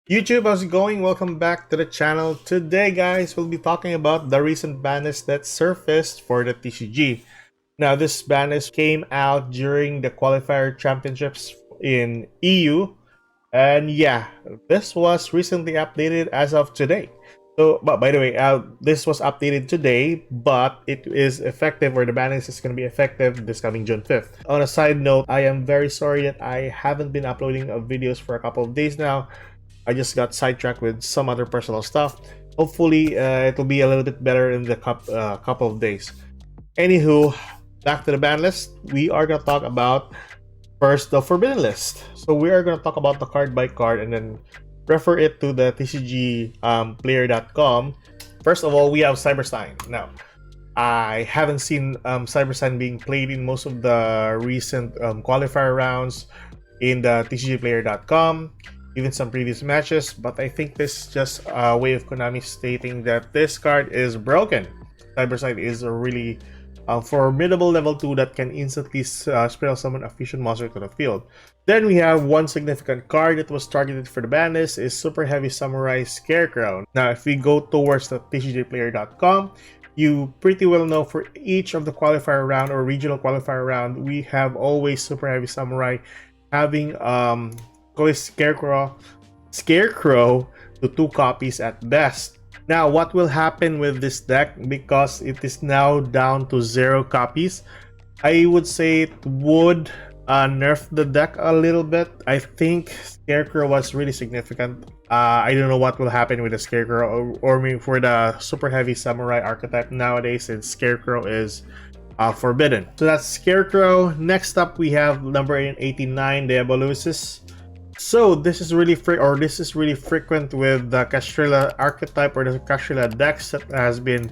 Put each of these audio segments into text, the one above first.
YouTube, how's it going? Welcome back to the channel. Today, guys, we'll be talking about the recent banlist that surfaced for the TCG. Now, this banlist came out during the qualifier championships in EU. And yeah, this was recently updated as of today. So, but by the way, this was updated today, but it is effective, or the banlist is going to be effective this coming June 5th. On a side note, I am very sorry that I haven't been uploading videos for a couple of days now. I just got sidetracked with some other personal stuff. Hopefully, it'll be a little bit better in the couple of days. Anywho, back to the ban list. We are going to talk about first the forbidden list. So we are going to talk about the card by card and then refer it to the TCG player.com. First of all, we have Cyberstein. Now, I haven't seen Cyberstein being played in most of the recent qualifier rounds in the TCGplayer.com, even some previous matches, but I think this is just a way of Konami stating that this card is broken. Cyberstein is a really formidable level 2 that can instantly spell summon a fusion monster to the field. Then we have one significant card that was targeted for the ban list is Super Heavy Samurai Scarecrow. Now, if we go towards the TCGplayer.com, you pretty well know for each of the qualifier round or regional qualifier round, we have always Super Heavy Samurai having Scarecrow to 2 copies at best. Now, what will happen with this deck, because it is now down to 0 copies? I would say it would nerf the deck a little bit. I think Scarecrow was really significant. I don't know what will happen with the Scarecrow or maybe for the Super Heavy Samurai archetype nowadays, since Scarecrow is forbidden. So that's Scarecrow. Next up, we have number 89, Diabolusis. So this is really frequent with the Castrilla archetype or the Castrilla decks that has been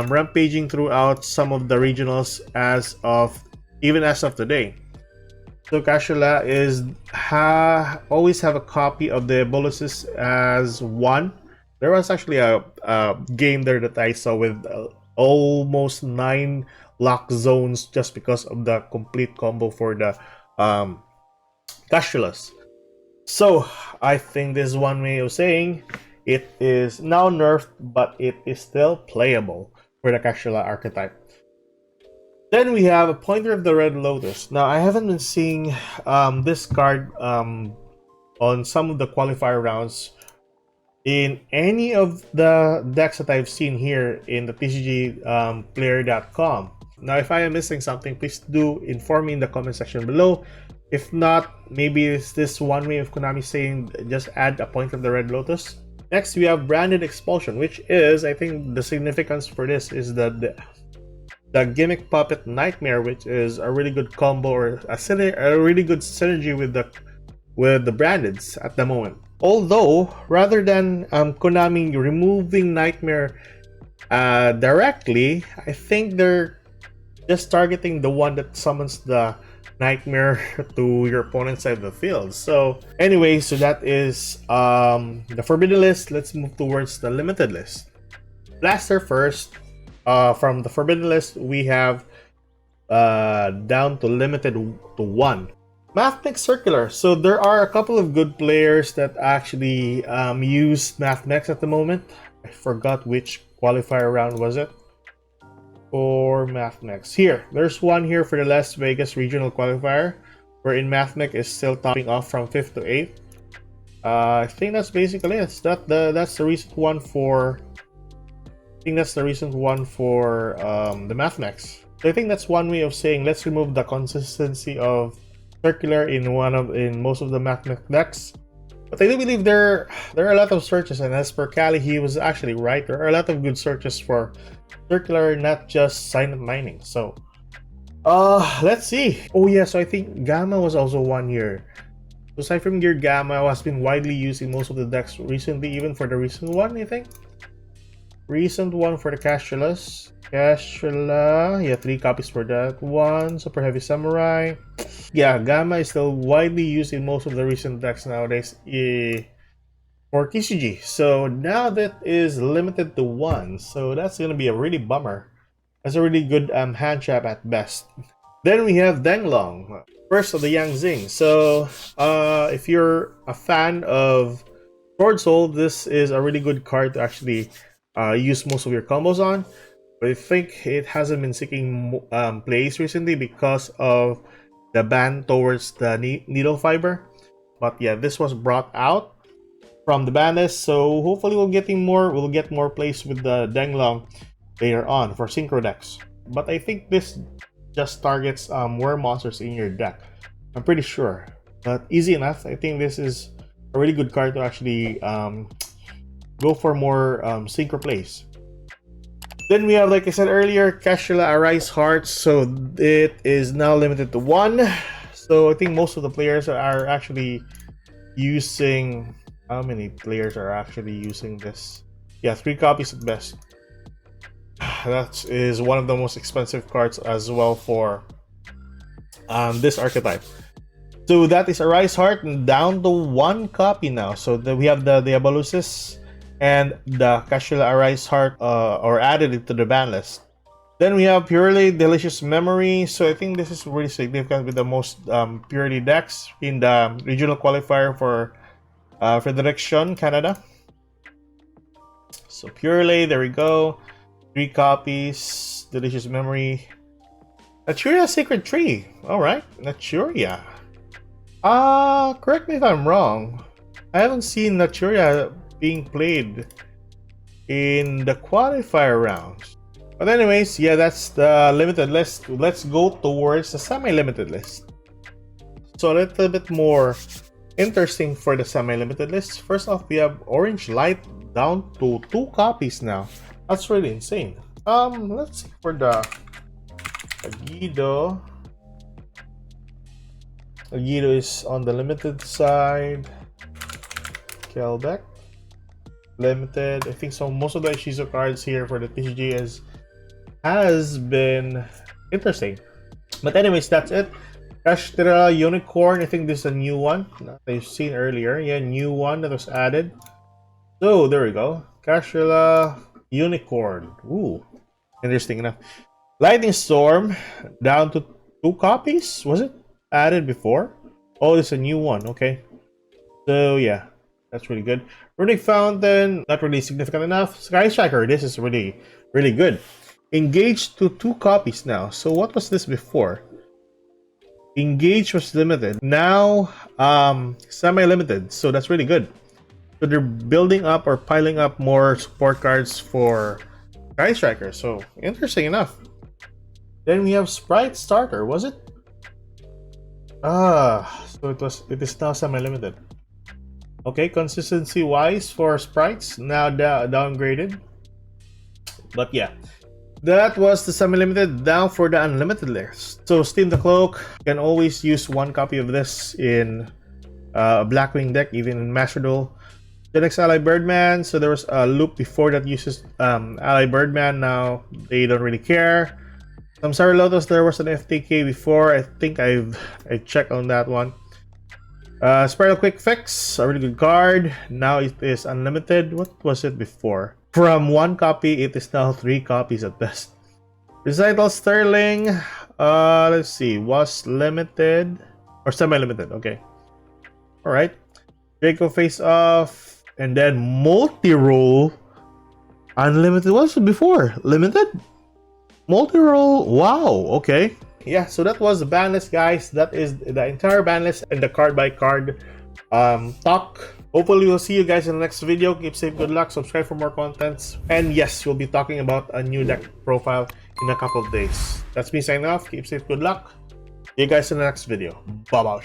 rampaging throughout some of the regionals even as of today. So Castrilla is always have a copy of the Diabolusis as 1. There was actually a game there that I saw with almost 9 lock zones just because of the complete combo for the Castrillas. So I think this is one way of saying it is now nerfed, but it is still playable for the Castrilla archetype. Then we have a Pointer of the Red Lotus. Now, I haven't been seeing this card on some of the qualifier rounds in any of the decks that I've seen here in the TCG player.com. Now, if I am missing something, please do inform me in the comment section below. If not, maybe it's this one way of Konami saying just add a Pointer of the Red Lotus. Next, we have Branded Expulsion, which is, I think the significance for this is the Gimmick Puppet Nightmare, which is a really good combo or a really good synergy with the Brandeds at the moment. Although, rather than Konami removing Nightmare directly, I think they're just targeting the one that summons the Nightmare to your opponent's side of the field. So anyway, so that is the forbidden list. Let's move towards the limited list. Blaster first. From the forbidden list, we have down to limited to 1. Mathmech Circular. So there are a couple of good players that actually use Mathmech at the moment. I forgot which qualifier round was it for Mathmech. Here, there's one here for the Las Vegas regional qualifier, wherein Mathmech is still topping off from 5th to 8th. I think that's basically it. That's the recent one for. I think that's the recent one for the Mathmech. So I think that's one way of saying let's remove the consistency of Circular in most of the Mathmech decks. But I do believe there are a lot of searches, and as per Cali, he was actually right. There are a lot of good searches for Circular, not just silent mining. So let's see. Oh yeah, so I think Gamma was also one here. So Siphon Gear Gamma has been widely used in most of the decks recently, even for the recent one, I think. Recent one for the Castrillas. Castrilla, yeah, 3 copies for that one. Super Heavy Samurai. Yeah, Gamma is still widely used in most of the recent decks nowadays for TCG. So now that is limited to 1. So that's going to be a really bummer. That's a really good hand trap at best. Then we have Denglong, first of the Yang Zing. So if you're a fan of Sword Soul, this is a really good card to actually use most of your combos on. But I think it hasn't been seeking plays recently because of the ban towards the needle fiber. But yeah, this was brought out from the ban list, so hopefully we'll get more plays with the Denglong later on for synchro decks. But I think this just targets more monsters in your deck. I'm pretty sure, but easy enough. I think this is a really good card to actually go for more synchro plays. Then we have, like I said earlier, Cashula Arise Hearts. So it is now limited to 1. So I think most of the players are actually using... How many players are actually using this? Yeah, 3 copies at best. That is one of the most expensive cards as well for this archetype. So that is Arise Heart, down to 1 copy now. So we have the Diabolus's and the Cashula Arise Heart or added it to the ban list. Then we have Purely Delicious Memory. So I think this is really significant with the most Purely decks in the regional qualifier for Federation Canada. So Purely, there we go. 3 copies. Delicious Memory. Naturia Sacred Tree. Alright, Naturia. Correct me if I'm wrong. I haven't seen Naturia being played in the qualifier rounds. But anyways, yeah, that's the limited list. Let's go towards the semi-limited list. So a little bit more interesting for the semi-limited list. First off, we have Orange Light down to 2 copies now. That's really insane. Let's see for the Agido. Agido is on the limited side. Kelbeck. Limited. I think so. Most of the Ishizo cards here for the TCG has been interesting. But anyways, that's it. Kashtira Unicorn. I think this is a new one that I've seen earlier. Yeah, new one that was added. So there we go. Kashtira Unicorn. Ooh, interesting enough. Lightning Storm down to 2 copies. Was it added before? Oh, it's a new one. Okay. So yeah, that's really good. Runic Fountain, not really significant enough. Sky Striker, this is really good. Engage to 2 copies now. So what was this before? Engage was limited. Now semi-limited. So that's really good. So they're building up or piling up more support cards for Sky Striker. So interesting enough. Then we have Sprite Starter, was it? So it is now semi-limited. Okay, consistency wise for sprites now downgraded. But yeah, that was the semi-limited. Down for the unlimited list. So Steam the Cloak, you can always use 1 copy of this in a Blackwing deck, even in Master Duel. The next Ally Birdman. So there was a loop before that uses Ally Birdman. Now they don't really care. Samsara Lotus, there was an FTK before. I think I checked on that one. Spiral Quick Fix, a really good card. Now it is unlimited. What was it before? From 1 copy, it is now 3 copies at best. Recital Sterling, let's see, was limited or semi-limited. Okay, all right. Draco Face Off, and then multi-roll unlimited. What was it before? Limited multi-roll. Wow. Okay. Yeah, so that was the ban list, guys. That is the entire ban list and the card by card talk. Hopefully we'll see you guys in the next video. Keep safe, good luck, subscribe for more contents, and yes, we'll be talking about a new deck profile in a couple of days. That's me signing off. Keep safe, good luck. See you guys in the next video. Bye-bye.